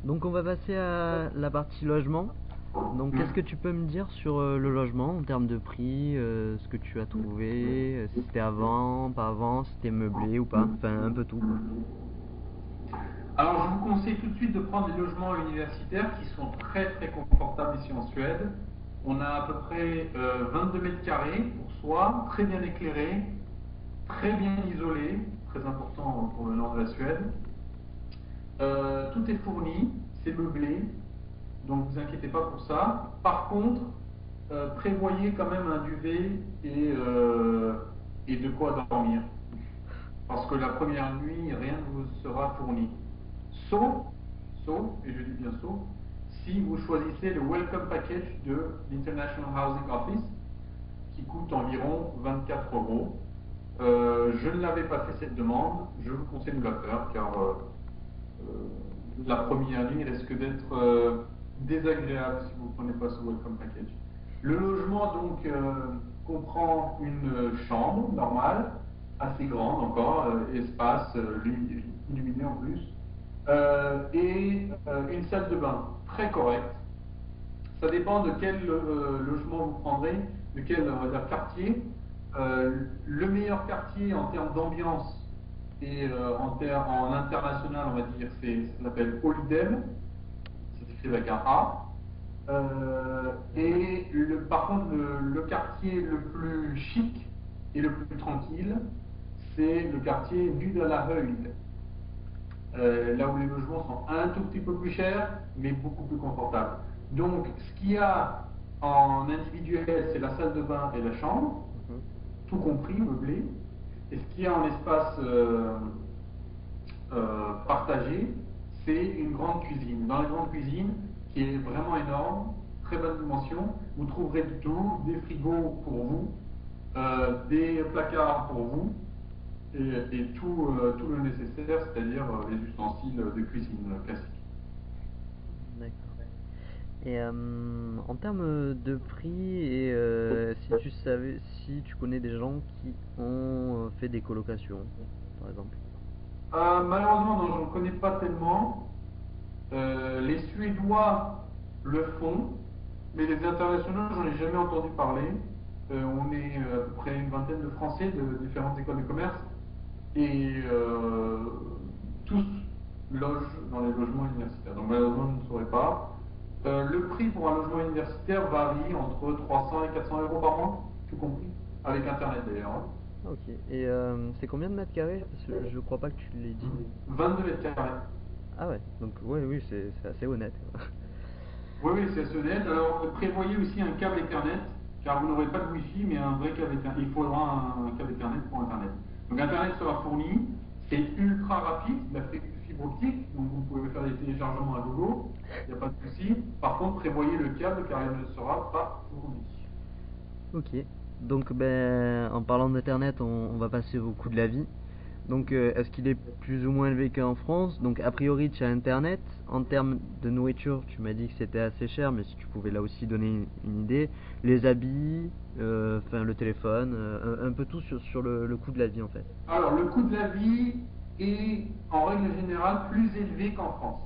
Donc on va passer à la partie logement. Donc qu'est-ce que tu peux me dire sur le logement en termes de prix, ce que tu as trouvé, si c'était avant, pas avant, si c'était meublé ou pas, enfin un peu tout quoi. Alors, je vous conseille tout de suite de prendre des logements universitaires qui sont très très confortables ici en Suède. On a à peu près 22 mètres carrés pour soi, très bien éclairé, très bien isolé, très important pour le nord de la Suède. Tout est fourni, c'est meublé, donc vous inquiétez pas pour ça. Par contre, prévoyez quand même un duvet et de quoi dormir. Parce que la première nuit, rien ne vous sera fourni. Sauf, et je dis bien sauf, si vous choisissez le Welcome Package de l'International Housing Office, qui coûte environ 24 euros. Je ne l'avais pas fait cette demande, je vous conseille de la faire car la première nuit risque d'être désagréable si vous ne prenez pas ce Welcome Package. Le logement donc comprend une chambre normale, assez grande encore, espace illuminé en plus, et une salle de bain très correcte. Ça dépend de quel logement vous prendrez, de quel on va dire, quartier. Le meilleur quartier en termes d'ambiance et en international, on va dire, ça s'appelle Oldem, ça s'écrit avec un A. D'accord. Par contre, le quartier le plus chic et le plus tranquille, c'est le quartier Nudalahöjd, là où les logements sont un tout petit peu plus chers, mais beaucoup plus confortables. Donc, ce qu'il y a en individuel, c'est la salle de bain et la chambre, Mhm. tout compris, meublé. Et ce qu'il y a en espace partagé, c'est une grande cuisine. Dans la grande cuisine, qui est vraiment énorme, très bonne dimension, vous trouverez de tout, des frigos pour vous, des placards pour vous, et tout le nécessaire, c'est-à-dire les ustensiles de cuisine classiques. D'accord. Et en termes de prix et si tu savais, si tu connais des gens qui ont fait des colocations, par exemple. Malheureusement, non, je ne connais pas tellement. Les Suédois le font, mais les internationaux, j'en ai jamais entendu parler. On est à peu près une vingtaine de Français de différentes écoles de commerce et tous logent dans les logements universitaires. Donc malheureusement, je ne saurais pas. Le prix pour un logement universitaire varie entre 300 et 400 euros par mois, tout compris, avec Internet d'ailleurs, hein. Ah, ok. Et c'est combien de mètres carrés? Parce que je crois pas que tu l'aies dit. 22 mètres carrés. Ah ouais, donc ouais, oui, c'est assez honnête, quoi. Oui, oui, c'est assez honnête. Alors, prévoyez aussi un câble Ethernet, car vous n'aurez pas de Wi-Fi, mais un vrai câble Ethernet. Il faudra un câble Ethernet pour Internet. Donc, Internet sera fourni. C'est ultra rapide, la fibre optique, donc vous pouvez faire des téléchargements à gogo, il n'y a pas de souci. Par contre, prévoyez le câble, car il ne sera pas fourni. Ok. Donc ben en parlant d'internet, on va passer au coût de la vie. Donc est-ce qu'il est plus ou moins élevé qu'en France? Donc a priori tu as internet. En termes de nourriture, tu m'as dit que c'était assez cher, mais si tu pouvais là aussi donner une idée. Les habits, enfin le téléphone, un peu tout sur le coût de la vie en fait. Alors, le coût de la vie est, en règle générale, plus élevé qu'en France,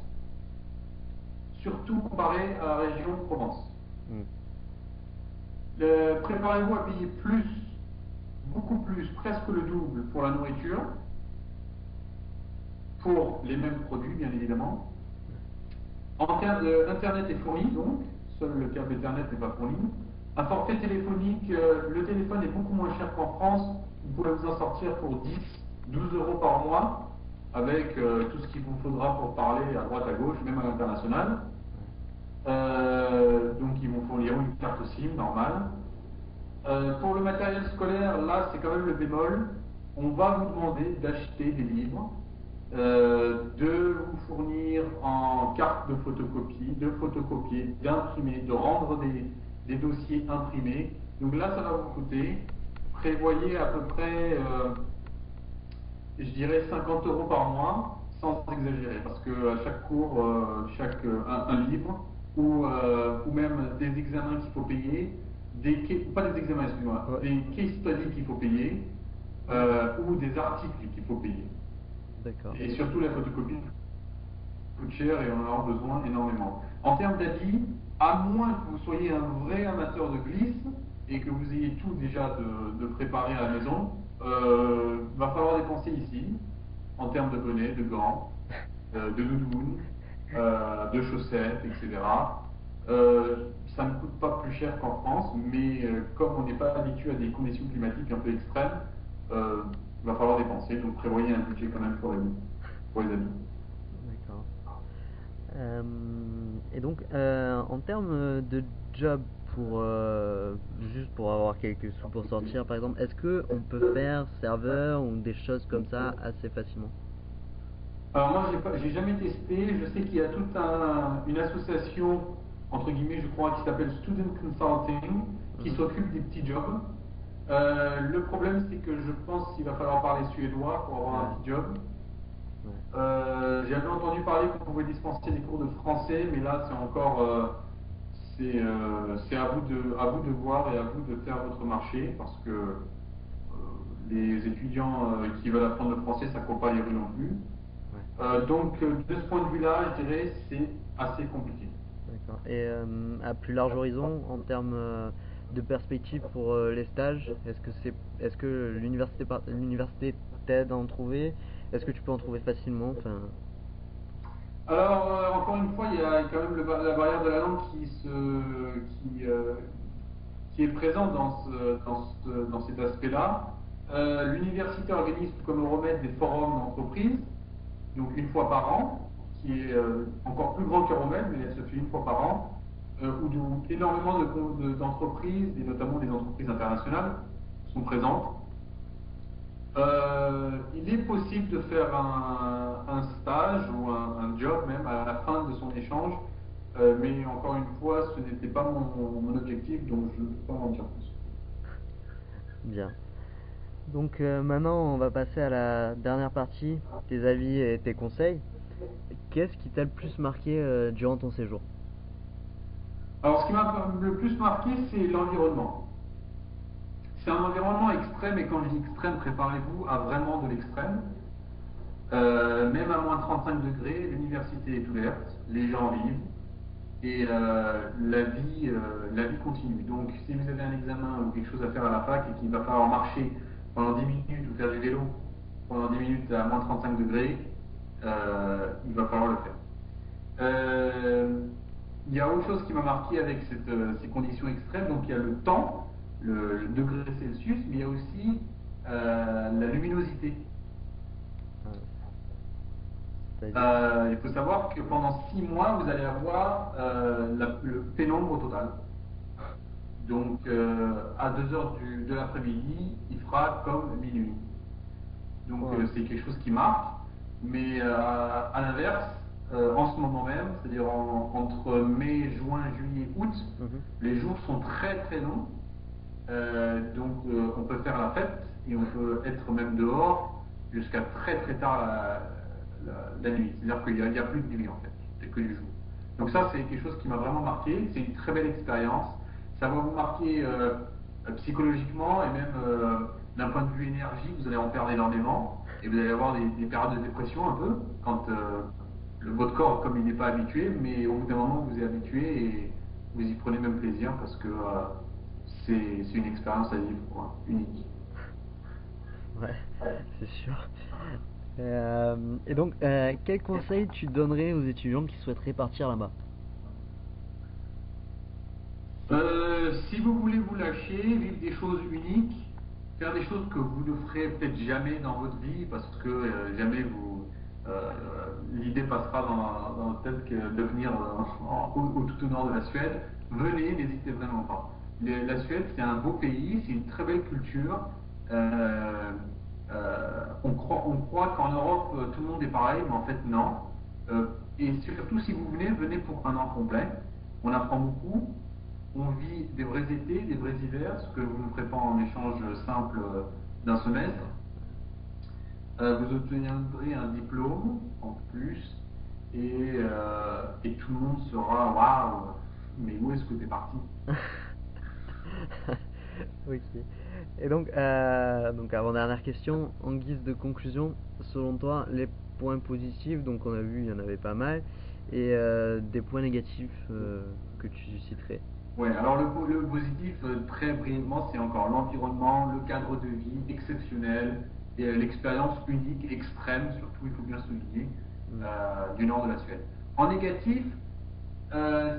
surtout comparé à la région de Provence. Hmm. Préparez-vous à payer plus, beaucoup plus, presque le double pour la nourriture, pour les mêmes produits, bien évidemment. En termes d'Internet est fourni, donc, seul le câble Ethernet n'est pas fourni. Un forfait téléphonique, le téléphone est beaucoup moins cher qu'en France. Vous pouvez vous en sortir pour 10, 12 euros par mois, avec tout ce qu'il vous faudra pour parler à droite, à gauche, même à l'international. Donc, ils vous fourniront une carte SIM normale. Pour le matériel scolaire, là, c'est quand même le bémol. On va vous demander d'acheter des livres, de vous fournir en carte de photocopie, de photocopier, d'imprimer, de rendre des dossiers imprimés. Donc là, ça va vous coûter. Prévoyez à peu près, je dirais 50 euros par mois, sans exagérer, parce que à chaque cours, un livre, ou même des examens qu'il faut payer, pas des examens, excusez-moi, Ouais, des case studies qu'il faut payer, ou des articles qu'il faut payer. d'accord. Et surtout la photocopie coûte coûte cher et on en a besoin énormément. En termes d'habits, à moins que vous soyez un vrai amateur de glisse et que vous ayez tout déjà de préparé à la maison, va falloir dépenser ici, en termes de bonnets, de gants, de doudounes, de chaussettes, etc. Ça ne coûte pas plus cher qu'en France, mais comme on n'est pas habitué à des conditions climatiques un peu extrêmes, il va falloir dépenser. Donc prévoyez un budget quand même pour les amis. D'accord. Euh, et donc, en termes de job, juste pour avoir quelques sous pour sortir, par exemple, est-ce que on peut faire serveur ou des choses comme ça assez facilement? Alors moi, j'ai jamais testé. Je sais qu'il y a toute une association, entre guillemets, je crois, qui s'appelle Student Consulting, qui Mhm. s'occupe des petits jobs. Le problème, c'est que je pense qu'il va falloir parler suédois pour avoir un Ouais, petit job. ouais, J'avais entendu parler qu'on pouvait dispenser des cours de français, mais là, c'est encore, c'est à vous de voir et à vous de faire votre marché, parce que les étudiants qui veulent apprendre le français, ça ne court pas les rues non plus. ouais. Donc, de ce point de vue-là, je dirais, c'est assez compliqué. D'accord. Et à plus large horizon, en termes de perspective pour les stages, est-ce que l'université t'aide à en trouver? Est-ce que tu peux en trouver facilement? Enfin, Alors, encore une fois, il y a quand même la barrière de la langue qui, euh, qui est présente dans cet aspect-là. L'université organise, comme Euromed, des forums d'entreprise, donc une fois par an, qui est encore plus grand qu'Euromed, mais elle se fait une fois par an, où énormément d'entreprises, et notamment des entreprises internationales, sont présentes. Il est possible de faire un stage ou un job même à la fin de son échange, mais encore une fois, ce n'était pas mon objectif, donc je ne peux pas en dire plus. bien. Donc maintenant, on va passer à la dernière partie, tes avis et tes conseils. Qu'est-ce qui t'a le plus marqué durant ton séjour? Alors, ce qui m'a le plus marqué, c'est l'environnement. C'est un environnement extrême, et quand je dis extrême, préparez-vous à vraiment de l'extrême. Même à moins 35 degrés, l'université est ouverte, les gens vivent, et la vie continue. Donc, si vous avez un examen ou quelque chose à faire à la fac et qu'il va falloir marcher pendant 10 minutes ou faire du vélo pendant 10 minutes à moins 35 degrés, il va falloir le faire. Euh, il y a autre chose qui m'a marqué avec ces conditions extrêmes. Donc, il y a le temps, le degré Celsius, mais il y a aussi la luminosité. Euh, C'est-à-dire? Il faut savoir que pendant 6 mois, vous allez avoir le pénombre au total. Donc, à 2 heures de l'après-midi, il fera comme minuit. Donc, Wow. c'est quelque chose qui marque. Mais à l'inverse, en ce moment même, c'est-à-dire entre mai, juin, juillet, août, Mhm. les jours sont très très longs. Donc, on peut faire la fête et on peut être même dehors jusqu'à très très tard la nuit. C'est-à-dire qu'il n'y a plus de nuit en fait, c'est que du jour. Donc ça, c'est quelque chose qui m'a vraiment marqué. C'est une très belle expérience. Ça va vous marquer psychologiquement et même d'un point de vue énergie, vous allez en perdre énormément et vous allez avoir des périodes de dépression un peu quand votre corps, comme il n'est pas habitué, mais au bout d'un moment, vous êtes habitué et vous y prenez même plaisir parce que c'est une expérience à vivre, quoi, unique. Ouais, c'est sûr. Et donc, quel conseil tu donnerais aux étudiants qui souhaiteraient partir là-bas? Si vous voulez vous lâcher, vivre des choses uniques, faire des choses que vous ne ferez peut-être jamais dans votre vie, parce que jamais l'idée passera dans votre tête que de venir tout au nord de la Suède, venez, n'hésitez vraiment pas. La Suède, c'est un beau pays, c'est une très belle culture. Euh, on croit qu'en Europe, tout le monde est pareil, mais en fait, non. Euh, et surtout, si vous venez, venez pour un an complet. On apprend beaucoup. On vit des vrais étés, des vrais hivers, ce que vous ne ferez pas en échange simple d'un semestre. Vous obtiendrez un diplôme en plus et tout le monde sera waouh, mais où est-ce que tu es parti? Ok. Et donc avant-dernière question, en guise de conclusion, selon toi, les points positifs, donc on a vu, il y en avait pas mal, et des points négatifs que tu citerais. Ouais, alors le positif, très brièvement, c'est encore l'environnement, le cadre de vie exceptionnel et l'expérience unique, extrême, surtout, il faut bien souligner, Mm. du nord de la Suède. En négatif,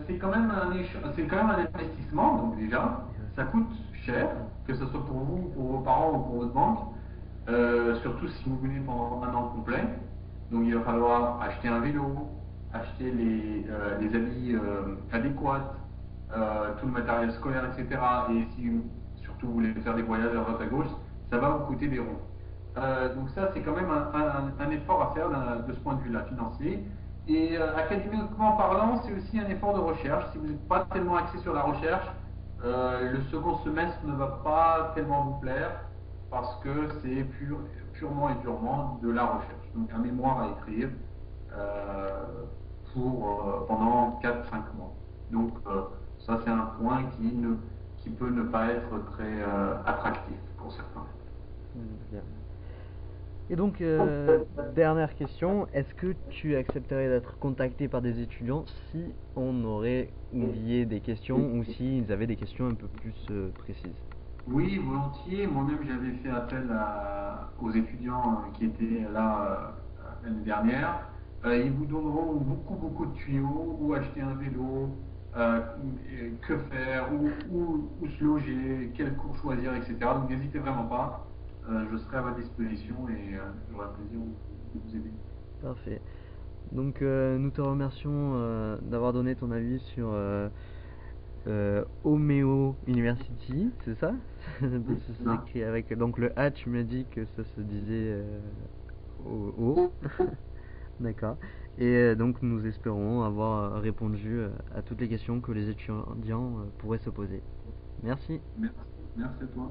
c'est quand même c'est quand même un investissement, donc déjà, ça coûte cher, que ce soit pour vous, pour vos parents ou pour votre banque, surtout si vous venez pendant un an complet. Donc il va falloir acheter un vélo, acheter les habits adéquats, tout le matériel scolaire, etc. Et si surtout vous voulez faire des voyages à droite à gauche, ça va vous coûter des ronds. Donc ça, c'est quand même un effort à faire de ce point de vue-là, financier. Et académiquement parlant, c'est aussi un effort de recherche. Si vous n'êtes pas tellement axé sur la recherche, le second semestre ne va pas tellement vous plaire parce que c'est purement et durement de la recherche. Donc un mémoire à écrire euh, pendant 4-5 mois. Donc ça, c'est un point qui peut ne pas être très attractif pour certains. Bien. Et donc, dernière question, est-ce que tu accepterais d'être contacté par des étudiants si on aurait oublié des questions ou s'ils avaient des questions un peu plus précises? Oui, volontiers. Moi-même, j'avais fait appel aux étudiants qui étaient là l'année dernière. Ils vous donneront beaucoup, beaucoup de tuyaux, où acheter un vélo, euh, que faire, où se loger, quel cours choisir, etc. Donc n'hésitez vraiment pas. Je serai à votre disposition et j'aurai plaisir de vous aider. Parfait. Donc, nous te remercions d'avoir donné ton avis sur Omeo University, c'est ça? Oui, Ça c'est ça. s'écrit avec donc le A, tu m'as dit que ça se disait O. D'accord. Et donc nous espérons avoir répondu à toutes les questions que les étudiants pourraient se poser. Merci. Merci, merci à toi.